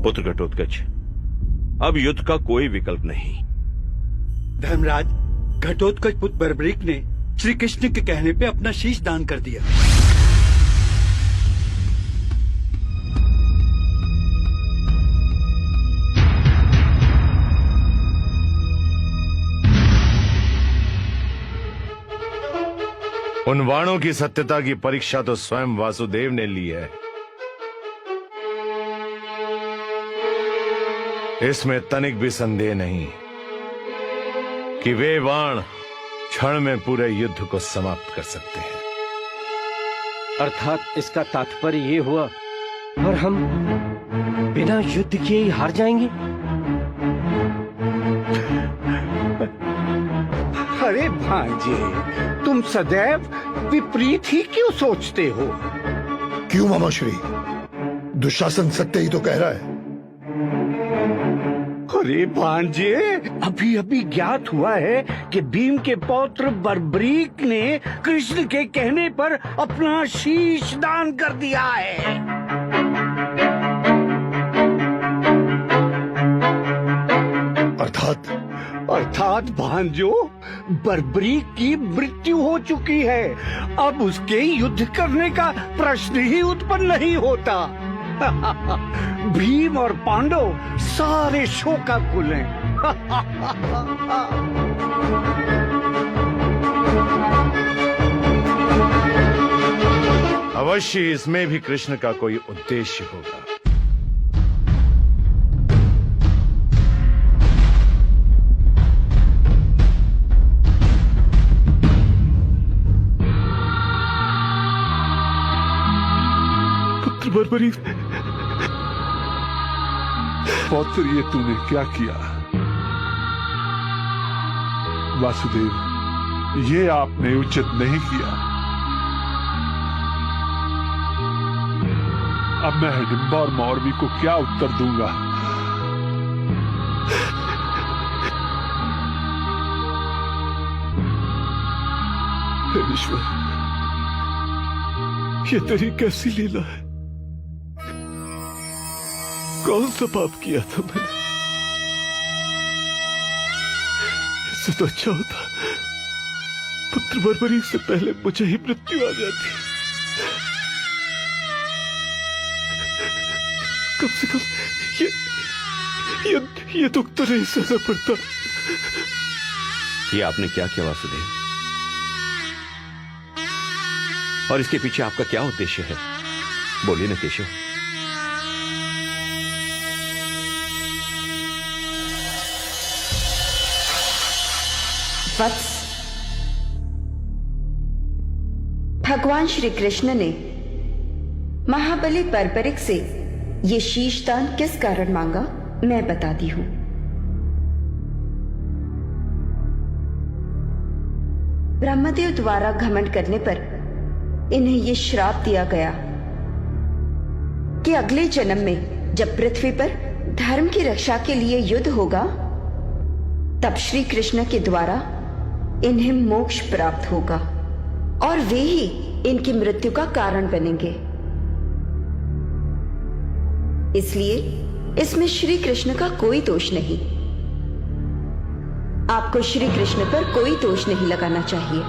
पुत्र घटोत्कच, अब युद्ध का कोई विकल्प नहीं। धर्मराज, घटोत्कच पुत्र बर्बरीक ने श्री कृष्ण के कहने पे अपना शीश दान कर दिया। उन वाणों की सत्यता की परीक्षा तो स्वयं वासुदेव ने ली है। इसमें तनिक भी संदेह नहीं कि वे बाण क्षण में पूरे युद्ध को समाप्त कर सकते हैं। अर्थात इसका तात्पर्य ये हुआ और हम बिना युद्ध किए ही हार जाएंगे। अरे भांजे, तुम सदैव विपरीत ही क्यों सोचते हो? क्यों मामाश्री, दुशासन सत्य ही तो कह रहा है। अरे भांजे, अभी अभी ज्ञात हुआ है कि भीम के पौत्र बर्बरीक ने कृष्ण के कहने पर अपना शीश दान कर दिया है। अर्थात भांजो, बर्बरीक की मृत्यु हो चुकी है। अब उसके युद्ध करने का प्रश्न ही उत्पन्न नहीं होता। भीम और पांडव सारे शोकाकुल हैं। अवश्य इसमें भी कृष्ण का कोई उद्देश्य होगा। बर्बरीक, पौत्र, ये तूने क्या किया? वासुदेव, ये आपने उचित नहीं किया। अब मैं हिडिंबा और मौरवी को क्या उत्तर दूंगा? हे ईश्वर, ये तेरी कैसी लीला है? कौन सा पाप किया था मैंने? इससे तो अच्छा होता पुत्र बर्बरीक से पहले मुझे ही मृत्यु आ जाती। कम से कम ये दुख तो नहीं सहना पड़ता। ये आपने क्या किया वासुदेव? और इसके पीछे आपका क्या उद्देश्य है? बोलिए ना केशव। वत्स, भगवान श्री कृष्ण ने महाबली बर्बरीक से ये शीशदान किस कारण मांगा, मैं बताती हूं। ब्रह्मदेव द्वारा घमंड करने पर इन्हें ये श्राप दिया गया कि अगले जन्म में जब पृथ्वी पर धर्म की रक्षा के लिए युद्ध होगा, तब श्री कृष्ण के द्वारा इन्हें मोक्ष प्राप्त होगा और वे ही इनकी मृत्यु का कारण बनेंगे। इसलिए इसमें श्री कृष्ण का कोई दोष नहीं। आपको श्री कृष्ण पर कोई दोष नहीं लगाना चाहिए।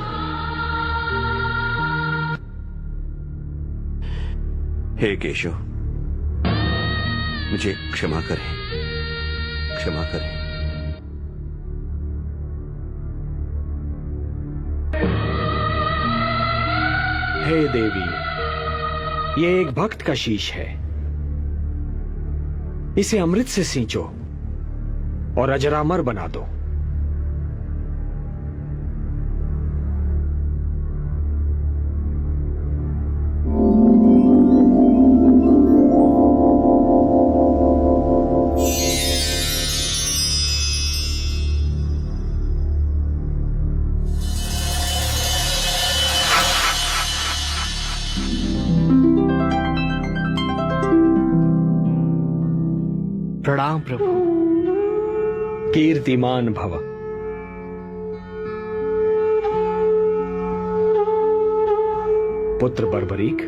हे केशव, मुझे क्षमा करें, क्षमा करें। हे देवी, ये एक भक्त का शीश है। इसे अमृत से सींचो और अजरामर बना दो। प्रणाम प्रभु। कीर्तिमान भव। पुत्र बर्बरीक,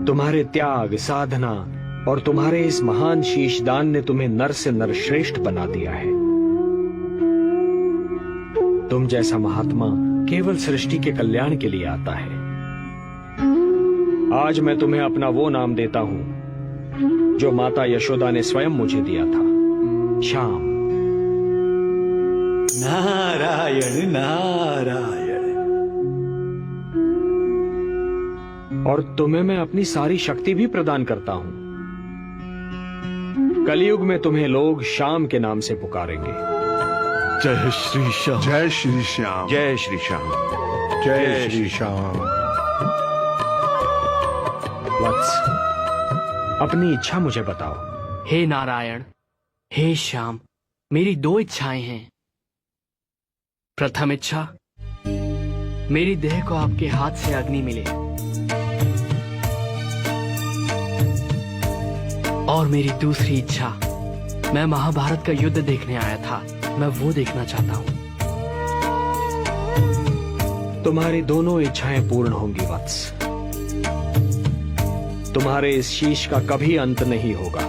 तुम्हारे त्याग, साधना और तुम्हारे इस महान शीशदान ने तुम्हें नर से नर श्रेष्ठ बना दिया है। तुम जैसा महात्मा केवल सृष्टि के कल्याण के लिए आता है। आज मैं तुम्हें अपना वो नाम देता हूं जो माता यशोदा ने स्वयं मुझे दिया था, श्याम। नारायण नारायण। और तुम्हें मैं अपनी सारी शक्ति भी प्रदान करता हूं। कलयुग में तुम्हें लोग श्याम के नाम से पुकारेंगे। जय श्री श्याम। जय श्री श्याम। जय श्री श्याम। जय श्री श्याम। वत्स, अपनी इच्छा मुझे बताओ। हे नारायण, हे श्याम, मेरी 2 इच्छाएं हैं। प्रथम इच्छा, मेरी देह को आपके हाथ से अग्नि मिले, और मेरी दूसरी इच्छा, मैं महाभारत का युद्ध देखने आया था, मैं वो देखना चाहता हूं। तुम्हारी दोनों इच्छाएं पूर्ण होंगी वत्स। तुम्हारे इस शीश का कभी अंत नहीं होगा।